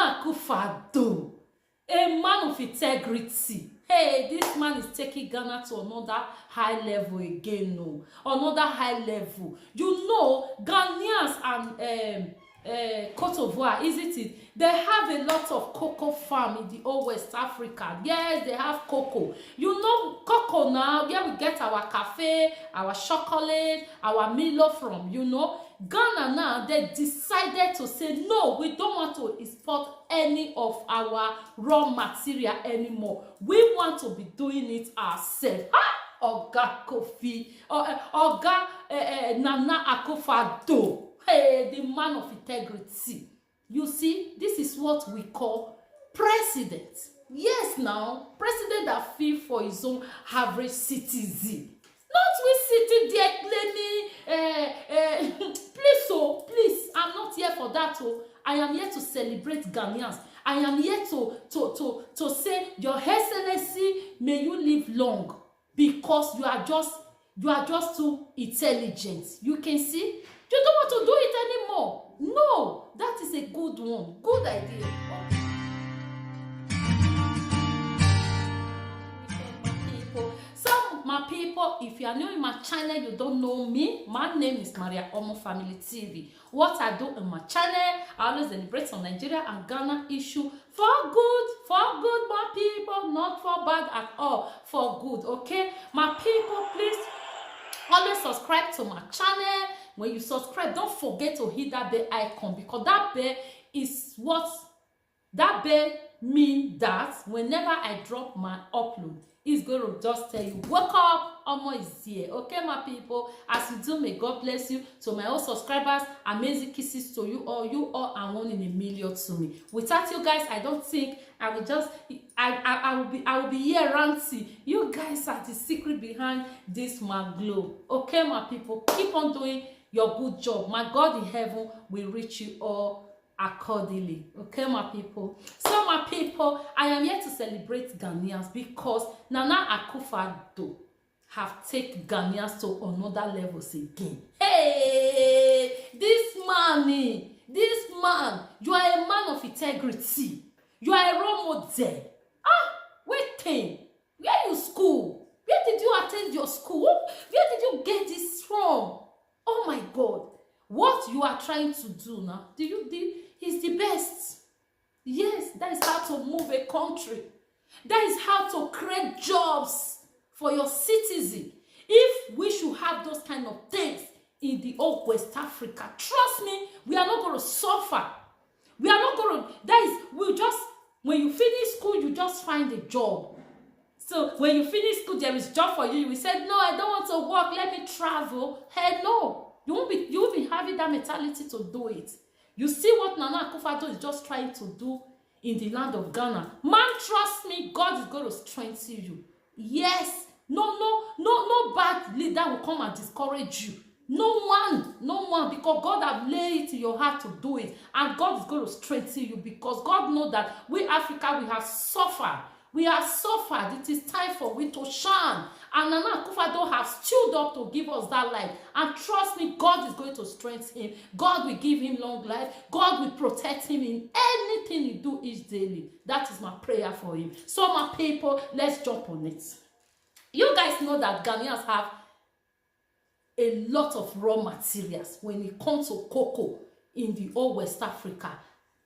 Nana Akufo-Addo, a man of integrity. Hey, this man is taking Ghana to another high level again, no, another high level. You know, Ghanaians and Cote d'Ivoire, isn't it? They have a lot of cocoa farm in the old West Africa. Yes, they have cocoa. You know, cocoa now, where we get our cafe, our chocolate, our Milo from, you know. Ghana now, they decided to say, no, we don't want to export any of our raw material anymore. We want to be doing it ourselves. Oga Kofi, Oga Nana Akufo-Addo. Hey, the man of integrity. You see, this is what we call president. Yes, now, president that feel for his own average citizen. Not we sitting there claiming, please, I'm not here for that. Oh, I am here to celebrate Ghanaians. I am here to say, Your Excellency, may you live long, because you are just too intelligent. You can see. You don't want to do it anymore. No, that is a good one. Good idea. So, my people, if you are new in my channel, you don't know me. My name is Maria Omo Family TV. What I do in my channel, I always celebrate on Nigeria and Ghana issue for good, my people, not for bad at all, for good, okay? My people, please always subscribe to my channel. When you subscribe, don't forget to hit that bell icon, because that bell is what that bell means that whenever I drop my upload, it's going to just tell you, wake up, Omo is here. Okay, my people, as you do, may God bless you. To my old subscribers, amazing kisses to you all are one in a million to me. Without you guys, I don't think I will just I will be here ranty. You guys are the secret behind this my glow. Okay, my people, keep on doing your good job. My God in heaven will reach you all accordingly. Okay, my people. So, my people, I am here to celebrate Ghanaians because Nana Akufo-Addo have taken Ghanaians to another levels again. Hey, this man, you are a man of integrity. You are a role model. Waiting. Where you school? Where did you attend your school? Where did you get this from? Oh my God. What you are trying to do now, is the best. Yes, that is how to move a country. That is how to create jobs for your citizens. If we should have those kind of things in the old West Africa, trust me, we are not going to suffer. We are not going to, when you finish school, you just find a job. So when you finish school, there is job for you. You will say, no, I don't want to work. Let me travel. Hey, no. You won't be having that mentality to do it. You see what Nana Akufo-Addo is just trying to do in the land of Ghana. Man, trust me, God is going to strengthen you. Yes. No bad leader will come and discourage you. No one, because God has laid it in your heart to do it. And God is going to strengthen you, because God knows that we Africa, we have suffered. We have suffered. It is time for we to shine. And Nana Akufo-Addo has stood up to give us that life. And trust me, God is going to strengthen him. God will give him long life. God will protect him in anything he do each daily. That is my prayer for him. So, my people, let's jump on it. You guys know that Ghanaians have a lot of raw materials when it comes to cocoa in the old West Africa.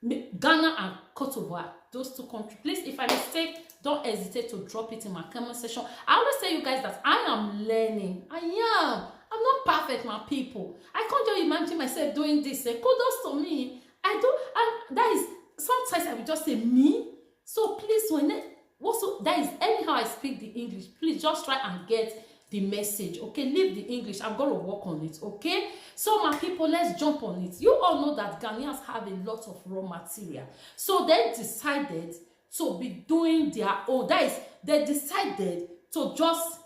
Ghana and Cote d'Ivoire, those two countries. Please, if I mistake, don't hesitate to drop it in my comment section. I always tell you guys that I am learning. I'm not perfect, my people. I can't just imagine myself doing this. Kudos to me. That is, sometimes I will just say me. So please, that is anyhow I speak the English, please just try and get the message. Okay, leave the English. I'm going to work on it. Okay, so my people, let's jump on it. You all know that Ghanaians have a lot of raw material, so they decided to be doing their own. That is, they decided to just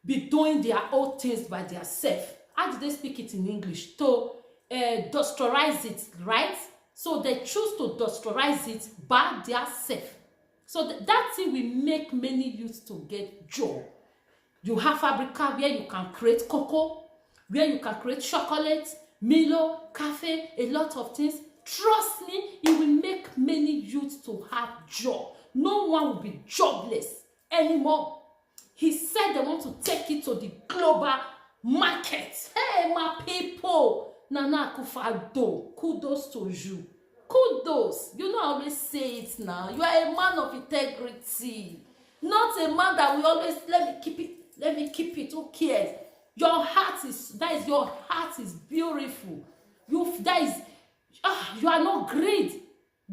be doing their own things by themselves. How did they speak it in English? To industrialize it, right? So they choose to industrialize it by themselves. So that thing will make many youths to get job. You have Fabrica where you can create cocoa, where you can create chocolate, Milo, cafe, a lot of things. Trust me, it will make many youths to have job. No one will be jobless anymore. He said they want to take it to the global market. Hey, my people, Nana Akufo-Addo, kudos to you. Kudos. You know I always say it now. You are a man of integrity. Not a man that will always, let me keep it, who cares? Your heart is beautiful. You are not great.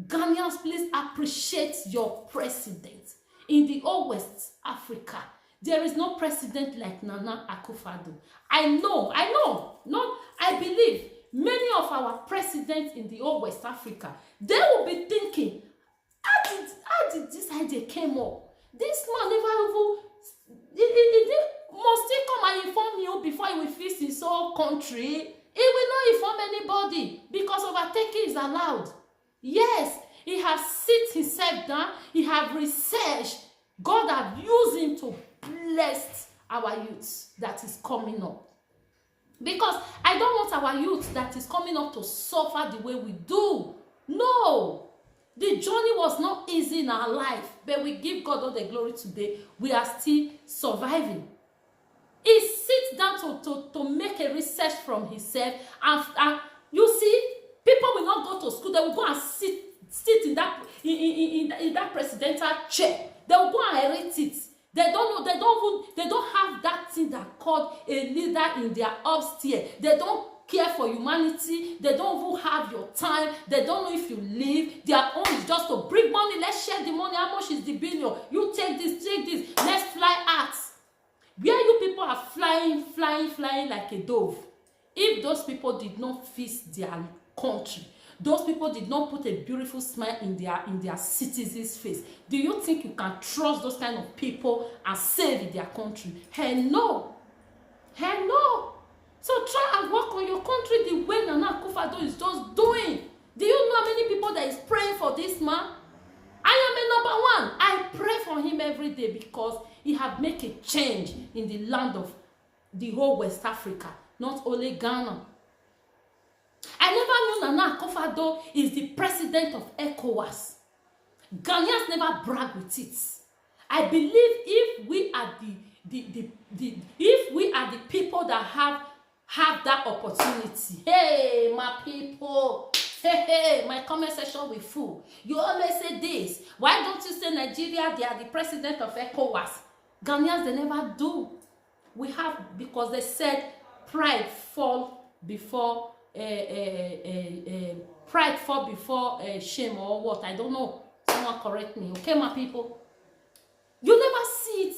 Ghanaians, please appreciate your president. In the old West Africa, there is no president like Nana Akufo-Addo. I believe many of our presidents in the old West Africa, they will be thinking, how did this idea came up? This man never even, must he come and inform you before he will fix his whole country? He will not inform anybody because overtaking is allowed. Yes, he has sit himself down, he have researched. God have used him to bless our youth that is coming up. Because I don't want our youth that is coming up to suffer the way we do. No. The journey was not easy in our life, but we give God all the glory today. We are still surviving. He sits down to make a research from himself. And you see, people will not go to school. They will go and sit in that presidential chair. They will go and inherit it. They don't know. They don't have that thing that called a leader in their upstairs. They don't care for humanity. They don't even have your time. They don't know if you live. Their own is just to bring money. Let's share the money. How much is the billion? You take this. Let's fly out. Where you people are flying like a dove. If those people did not fix their country, those people did not put a beautiful smile in their citizens' face, do you think you can trust those kind of people and save their country? Hell no. Hell no. So try and work on your country the way Nana Akufo-Addo is just doing. Do you know how many people that is praying for this man? I am a number one. I pray for him every day because he have made a change in the land of the whole West Africa, not only Ghana. I never knew Nana Akufo-Addo is the president of ECOWAS. Ghanaians never brag with it. I believe if we are the people that have that opportunity, hey, my people, hey, my comment section will full. You always say this. Why don't you say Nigeria, they are the president of ECOWAS? Ghanaians, they never do. We have, because they said pride fall before shame or what, I don't know. Someone correct me, okay, my people? You never see it.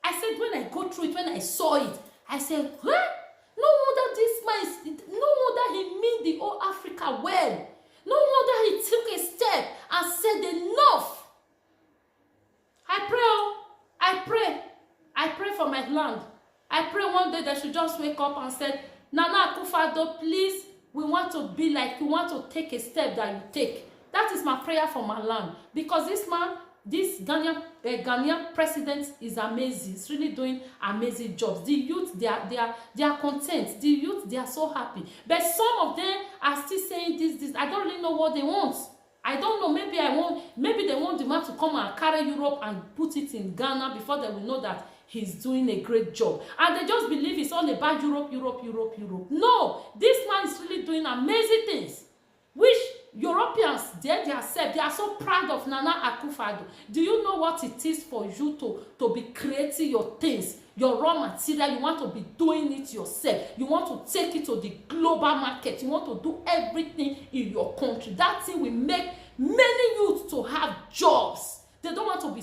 I said when I go through it, when I saw it, I said, huh? No wonder this man is, no wonder he mean the whole Africa well. No wonder he took a step and said enough. I pray for my land. I pray one day they should just wake up and say, Nana Akufo-Addo, please, we want to be like, we want to take a step that you take. That is my prayer for my land. Because this man, this Ghanaian president is amazing. He's really doing amazing jobs. The youth, they are content. The youth, they are so happy. But some of them are still saying this. I don't really know what they want. I don't know. Maybe they want the man to come and carry Europe and put it in Ghana before they will know that he's doing a great job. And they just believe it's all about Europe. No, this man is really doing amazing things. Which Europeans, they are so proud of Nana Akufo-Addo. Do you know what it is for you to be creating your things, your raw material? You want to be doing it yourself. You want to take it to the global market. You want to do everything in your country. That thing will make many youths to have jobs. They don't want to be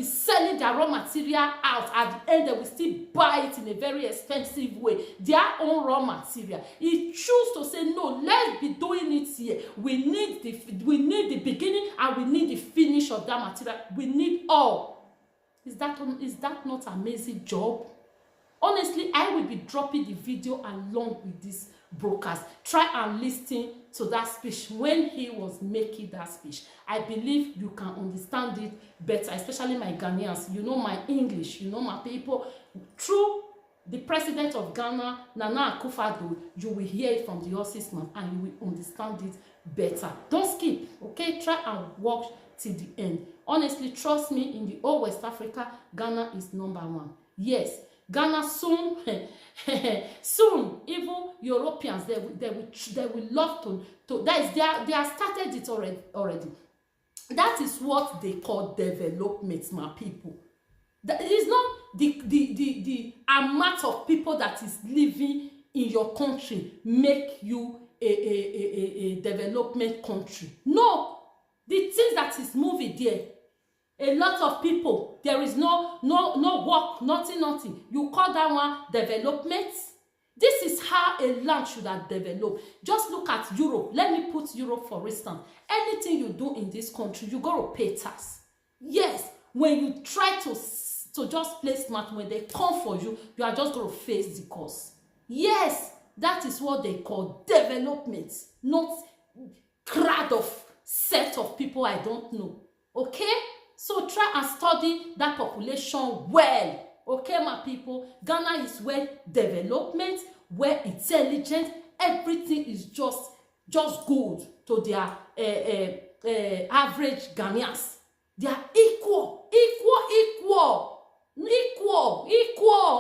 selling their raw material out. At the end, they will still buy it in a very expensive way, their own raw material. He choose to say, no, let's be doing it here. We need the beginning and we need the finish of that material. We need all. Is that not amazing job? Honestly, I will be dropping the video along with this broadcast. Try and listen to that speech when he was making that speech. I believe you can understand it better, especially my Ghanaians. You know my English, you know my people. Through the president of Ghana, Nana Akufo-Addo, you will hear it from the horse's mouth and you will understand it better. Don't skip, okay? Okay, try and watch till the end. Honestly, trust me, in the whole West Africa, Ghana is #1. Yes, Ghana soon, soon, even Europeans, they will love to that is, they have started it already. That is what they call development, my people. That it is not the amount of people that is living in your country make you a development country. No, the things that is moving there, a lot of people, there is no work, nothing. You call that one development? This is how a land should have developed. Just look at Europe. Let me put Europe for instance. Anything you do in this country, you got to pay tax. Yes, when you try to just play smart, when they come for you, you are just going to face the cost. Yes, that is what they call development, not crowd of set of people I don't know. Okay, so try and study that population well. Okay, my people, Ghana is well development, well intelligent. Everything is just good to their average Ghanaians. They are equal.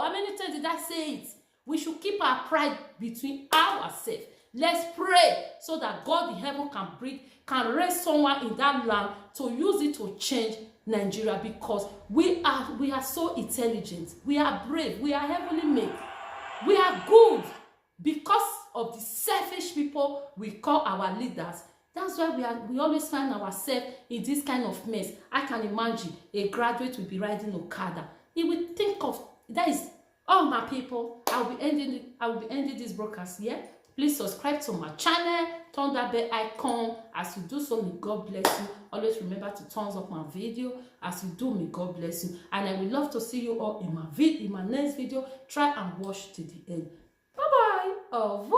How many times did I say it? We should keep our pride between ourselves. Let's pray so that God in heaven can raise someone in that land to use it to change Nigeria, because we are so intelligent, we are brave, we are heavenly made, we are good. Because of the selfish people we call our leaders, that's why we always find ourselves in this kind of mess. I can imagine a graduate will be riding Okada. He will think of that. Is all, my people. I will be ending this broadcast here. Please subscribe to my channel, turn that bell icon. As you do so, may God bless you. Always remember to thumbs up my video. As you do, may God bless you. And I would love to see you all in my next video. Try and watch to the end. Bye bye. Au revoir.